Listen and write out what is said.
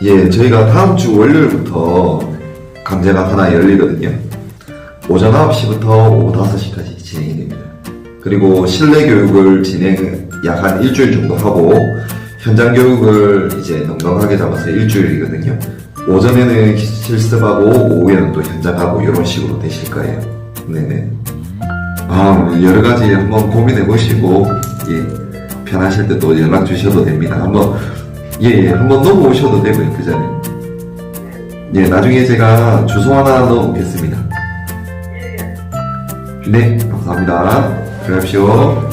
예, 저희가 다음 주 월요일부터 강좌가 하나 열리거든요. 오전 9시부터 오후 5시까지 진행이 됩니다. 그리고 실내 교육을 약 한 일주일 정도 하고, 현장 교육을 이제 넉넉하게 잡아서 일주일이거든요. 오전에는 실습하고, 오후에는 또 현장하고, 이런 식으로 되실 거예요. 네네. 여러 가지 한번 고민해 보시고, 예, 편하실 때 또 연락 주셔도 됩니다. 한번 넘어오셔도 되고요, 그 전에. 예, 나중에 제가 주소 하나 넣어놓겠습니다. 네, 감사합니다. 들어가십시오.